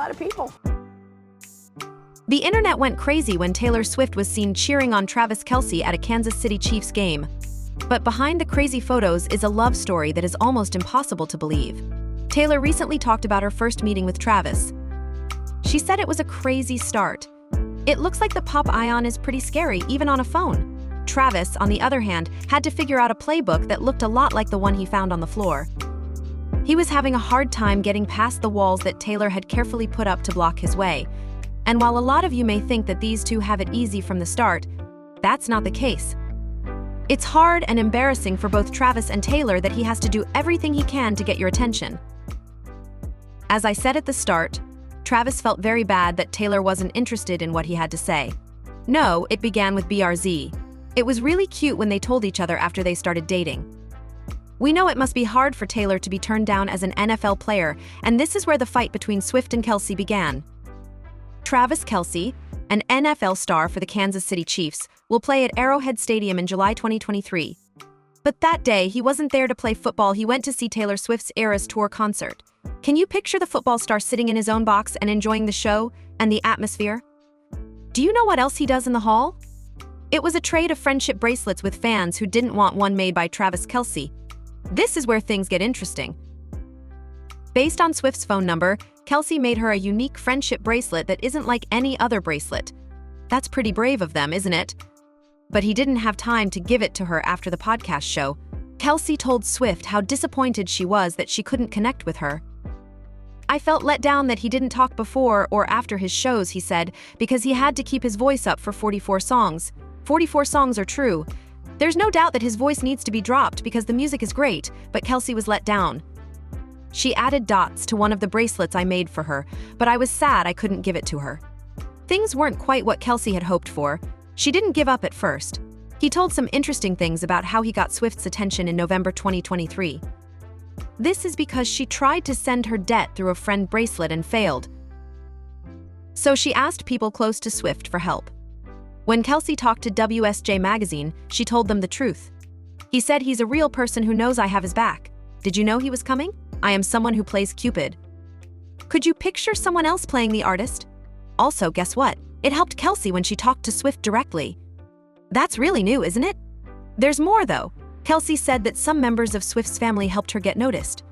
lot of people. The internet went crazy when Taylor Swift was seen cheering on Travis Kelce at a Kansas City Chiefs game. But behind the crazy photos is a love story that is almost impossible to believe. Taylor recently talked about her first meeting with Travis. She said it was a crazy start. It looks like the pop ion is pretty scary, even on a phone. Travis, on the other hand, had to figure out a playbook that looked a lot like the one he found on the floor. He was having a hard time getting past the walls that Taylor had carefully put up to block his way. And while a lot of you may think that these two have it easy from the start, that's not the case. It's hard and embarrassing for both Travis and Taylor that he has to do everything he can to get your attention. As I said at the start, Travis felt very bad that Taylor wasn't interested in what he had to say. No, it began with BRZ. It was really cute when they told each other after they started dating. We know it must be hard for Taylor to be turned down as an NFL player, and this is where the fight between Swift and Kelce began. Travis Kelce, an NFL star for the Kansas City Chiefs, will play at Arrowhead Stadium in July 2023. But that day, he wasn't there to play football. He went to see Taylor Swift's Eras Tour concert. Can you picture the football star sitting in his own box and enjoying the show and the atmosphere? Do you know what else he does in the hall? It was a trade of friendship bracelets with fans who didn't want one made by Travis Kelce. This is where things get interesting. Based on Swift's phone number, Kelce made her a unique friendship bracelet that isn't like any other bracelet. That's pretty brave of them, isn't it? But he didn't have time to give it to her after the podcast show. Kelce told Swift how disappointed she was that she couldn't connect with her. I felt let down that he didn't talk before or after his shows, he said, because he had to keep his voice up for 44 songs. 44 songs are true. There's no doubt that his voice needs to be dropped because the music is great, but Kelce was let down. She added dots to one of the bracelets I made for her, but I was sad I couldn't give it to her. Things weren't quite what Kelce had hoped for. She didn't give up at first. He told some interesting things about how he got Swift's attention in November 2023. This is because she tried to send her debt through a friend bracelet and failed. So she asked people close to Swift for help. When Kelce talked to WSJ Magazine, she told them the truth. He said he's a real person who knows I have his back. Did you know he was coming? I am someone who plays Cupid. Could you picture someone else playing the artist? Also, guess what? It helped Kelce when she talked to Swift directly. That's really new, isn't it? There's more, though. Kelce said that some members of Swift's family helped her get noticed.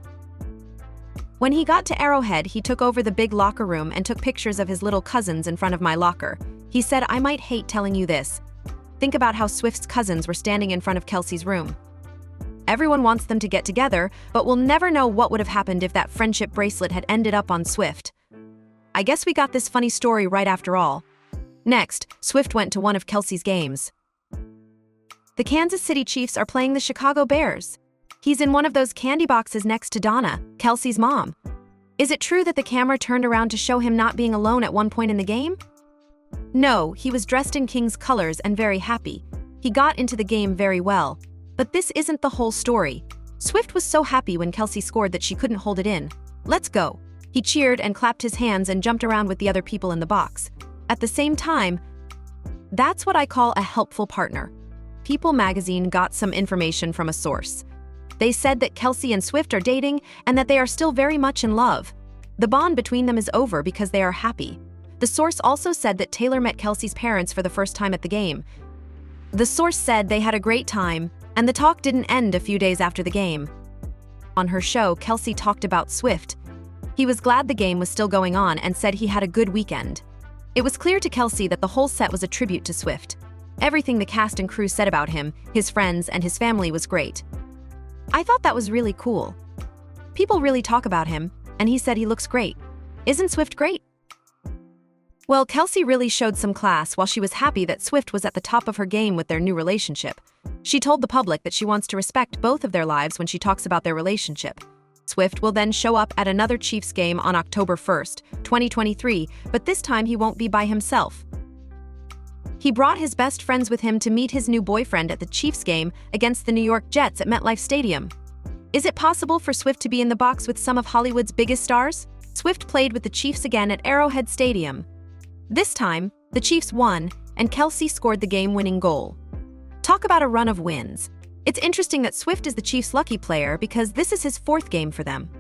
When he got to Arrowhead, he took over the big locker room and took pictures of his little cousins in front of my locker. He said, I might hate telling you this. Think about how Swift's cousins were standing in front of Kelce's room. Everyone wants them to get together, but we'll never know what would have happened if that friendship bracelet had ended up on Swift. I guess we got this funny story right after all. Next, Swift went to one of Kelce's games. The Kansas City Chiefs are playing the Chicago Bears. He's in one of those candy boxes next to Donna, Kelce's mom. Is it true that the camera turned around to show him not being alone at one point in the game? No, he was dressed in King's colors and very happy. He got into the game very well. But this isn't the whole story. Swift was so happy when Kelce scored that she couldn't hold it in. Let's go. He cheered and clapped his hands and jumped around with the other people in the box. At the same time, that's what I call a helpful partner. People magazine got some information from a source. They said that Kelce and Swift are dating and that they are still very much in love. The bond between them is over because they are happy. The source also said that Taylor met Kelce's parents for the first time at the game. The source said they had a great time, and the talk didn't end a few days after the game. On her show, Kelce talked about Swift. He was glad the game was still going on and said he had a good weekend. It was clear to Kelce that the whole set was a tribute to Swift. Everything the cast and crew said about him, his friends, and his family was great. I thought that was really cool. People really talk about him, and he said he looks great. Isn't Swift great? Well, Kelce really showed some class while she was happy that Swift was at the top of her game with their new relationship. She told the public that she wants to respect both of their lives when she talks about their relationship. Swift will then show up at another Chiefs game on October 1st, 2023, but this time he won't be by himself. He brought his best friends with him to meet his new boyfriend at the Chiefs game against the New York Jets at MetLife Stadium. Is it possible for Swift to be in the box with some of Hollywood's biggest stars? Swift played with the Chiefs again at Arrowhead Stadium. This time, the Chiefs won, and Kelce scored the game-winning goal. Talk about a run of wins. It's interesting that Swift is the Chiefs' lucky player because this is his fourth game for them.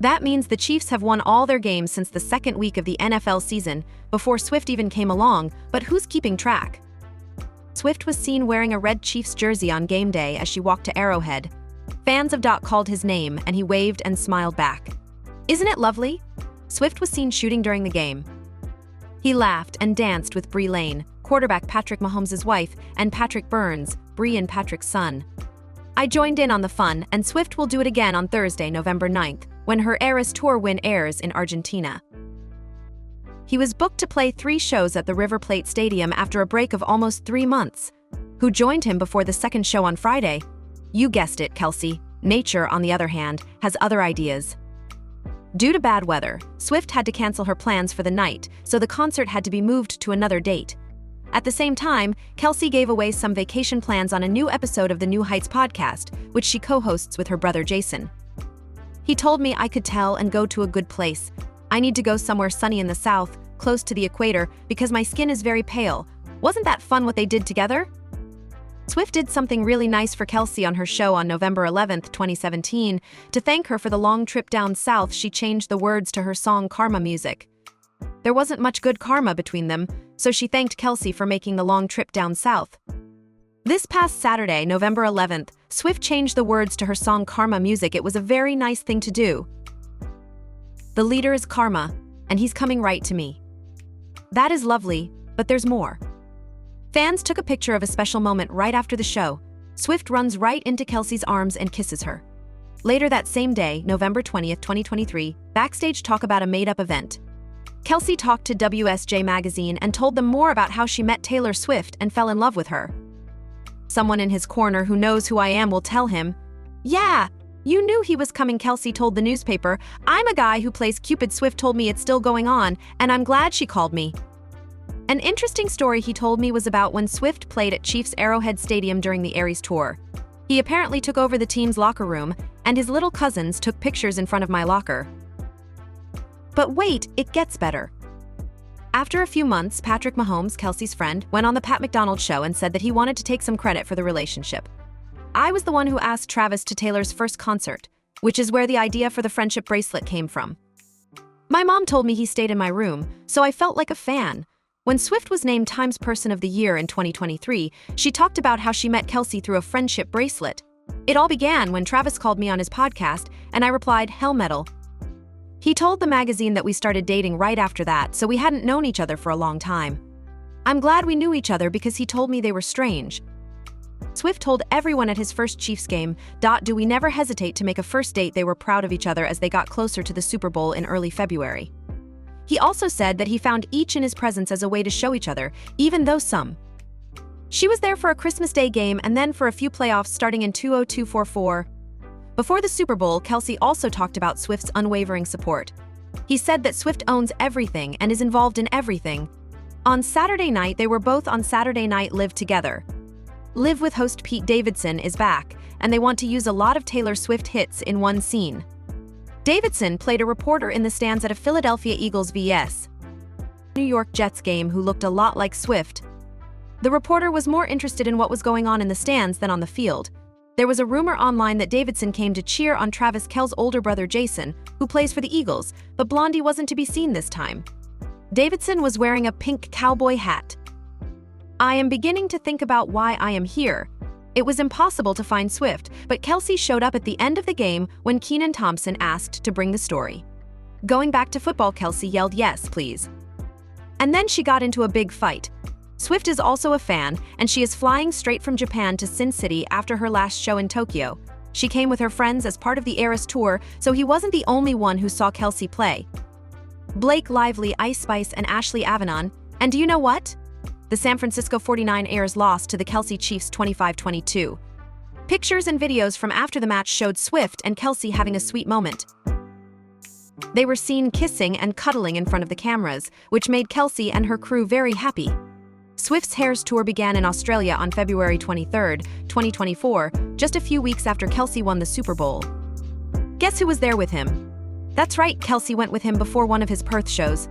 That means the Chiefs have won all their games since the second week of the NFL season, before Swift even came along, but who's keeping track? Swift was seen wearing a red Chiefs jersey on game day as she walked to Arrowhead. Fans of Doc called his name, and he waved and smiled back. Isn't it lovely? Swift was seen shooting during the game. He laughed and danced with Brie Lane, quarterback Patrick Mahomes' wife, and Patrick Burns, Brie and Patrick's son. I joined in on the fun, and Swift will do it again on Thursday, November 9th, when her Eras Tour win airs in Argentina. He was booked to play 3 shows at the River Plate Stadium after a break of almost 3 months. Who joined him before the second show on Friday? You guessed it, Kelce. Nature, on the other hand, has other ideas. Due to bad weather, Swift had to cancel her plans for the night, so the concert had to be moved to another date. At the same time, Kelce gave away some vacation plans on a new episode of the New Heights podcast, which she co-hosts with her brother Jason. He told me I could tell and go to a good place. I need to go somewhere sunny in the south, close to the equator, because my skin is very pale. Wasn't that fun what they did together? Swift did something really nice for Kelce on her show on November 11, 2017. To thank her for the long trip down south, she changed the words to her song Karma Music. There wasn't much good karma between them, so she thanked Kelce for making the long trip down south. This past Saturday, November 11th, Swift changed the words to her song Karma Music. It was a very nice thing to do. The leader is Karma, and he's coming right to me. That is lovely, but there's more. Fans took a picture of a special moment right after the show. Swift runs right into Kelce's arms and kisses her. Later that same day, November 20th, 2023, backstage talk about a made-up event. Kelce talked to WSJ Magazine and told them more about how she met Taylor Swift and fell in love with her. Someone in his corner who knows who I am will tell him, "Yeah, you knew he was coming," Kelce told the newspaper. "I'm a guy who plays Cupid. Swift told me it's still going on, and I'm glad she called me." An interesting story he told me was about when Swift played at Chiefs Arrowhead Stadium during the Aries tour. He apparently took over the team's locker room, and his little cousins took pictures in front of my locker. But wait, it gets better. After a few months, Patrick Mahomes, Kelce's friend, went on the Pat McDonald show and said that he wanted to take some credit for the relationship. I was the one who asked Travis to Taylor's first concert, which is where the idea for the friendship bracelet came from. My mom told me he stayed in my room, so I felt like a fan. When Swift was named Times Person of the Year in 2023, she talked about how she met Kelce through a friendship bracelet. It all began when Travis called me on his podcast, and I replied, "Hell metal." He told the magazine that we started dating right after that, so we hadn't known each other for a long time. I'm glad we knew each other because he told me they were strange. Swift told everyone at his first Chiefs game, "Do we never hesitate to make a first date." They were proud of each other as they got closer to the Super Bowl in early February. He also said that he found each in his presence as a way to show each other, even though some. She was there for a Christmas Day game and then for a few playoffs starting in 2022-44. Before the Super Bowl, Kelce also talked about Swift's unwavering support. He said that Swift owns everything and is involved in everything. On Saturday night, they were both on Saturday Night Live together. Live with host Pete Davidson is back, and they want to use a lot of Taylor Swift hits in one scene. Davidson played a reporter in the stands at a Philadelphia Eagles vs. New York Jets game who looked a lot like Swift. The reporter was more interested in what was going on in the stands than on the field. There was a rumor online that Davidson came to cheer on Travis Kelce's older brother Jason, who plays for the Eagles, but Blondie wasn't to be seen this time. Davidson was wearing a pink cowboy hat. I am beginning to think about why I am here. It was impossible to find Swift, but Kelce showed up at the end of the game when Kenan Thompson asked to bring the story. Going back to football, Kelce yelled, "Yes, please." And then she got into a big fight. Swift is also a fan, and she is flying straight from Japan to Sin City after her last show in Tokyo. She came with her friends as part of the Eras tour, so he wasn't the only one who saw Kelce play. Blake Lively, Ice Spice, and Ashley Avanon. And do you know what? The San Francisco 49ers lost to the Kelce Chiefs 25-22. Pictures and videos from after the match showed Swift and Kelce having a sweet moment. They were seen kissing and cuddling in front of the cameras, which made Kelce and her crew very happy. Swift's Hair's tour began in Australia on February 23, 2024, just a few weeks after Kelce won the Super Bowl. Guess who was there with him? That's right, Kelce went with him before one of his Perth shows.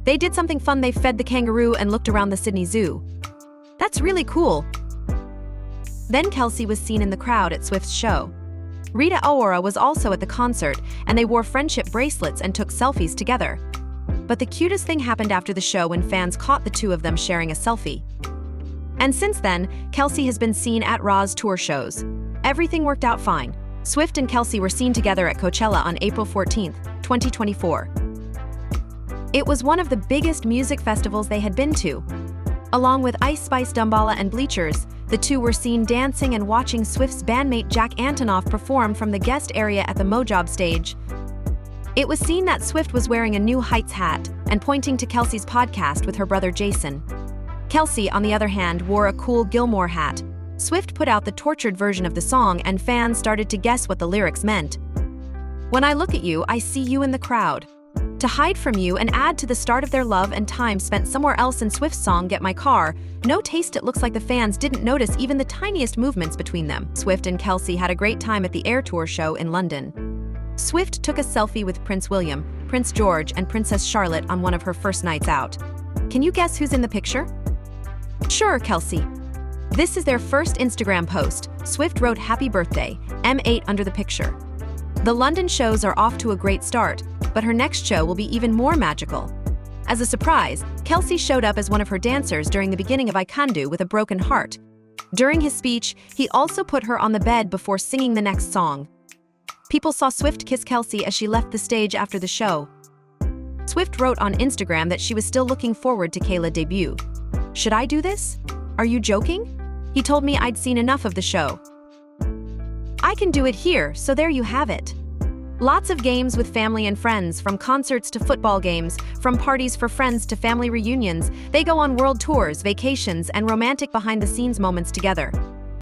They did something fun. They fed the kangaroo and looked around the Sydney Zoo. That's really cool. Then Kelce was seen in the crowd at Swift's show. Rita Ora was also at the concert, and they wore friendship bracelets and took selfies together. But the cutest thing happened after the show when fans caught the two of them sharing a selfie. And since then, Kelce has been seen at Raw's tour shows. Everything worked out fine. Swift and Kelce were seen together at Coachella on April 14, 2024. It was one of the biggest music festivals they had been to. Along with Ice Spice Dumbala and Bleachers, the two were seen dancing and watching Swift's bandmate Jack Antonoff perform from the guest area at the Mojob stage. It was seen that Swift was wearing a New Heights hat and pointing to Kelce's podcast with her brother Jason. Kelce, on the other hand, wore a cool Gilmore hat. Swift put out the tortured version of the song, and fans started to guess what the lyrics meant. "When I look at you, I see you in the crowd. To hide from you and add to the start of their love and time spent somewhere else in Swift's song Get My Car. No taste." It looks like the fans didn't notice even the tiniest movements between them. Swift and Kelce had a great time at the Air Tour show in London. Swift took a selfie with Prince William, Prince George, and Princess Charlotte on one of her first nights out. Can you guess who's in the picture? Sure, Kelce. This is their first Instagram post. Swift wrote "Happy Birthday, M8" under the picture. The London shows are off to a great start, but her next show will be even more magical. As a surprise, Kelce showed up as one of her dancers during the beginning of I Can Do with a broken heart. During his speech, he also put her on the bed before singing the next song. People saw Swift kiss Kelce as she left the stage after the show. Swift wrote on Instagram that she was still looking forward to Kayla's debut. "Should I do this? Are you joking? He told me I'd seen enough of the show. I can do it here, so there you have it." Lots of games with family and friends, from concerts to football games, from parties for friends to family reunions. They go on world tours, vacations, and romantic behind-the-scenes moments together.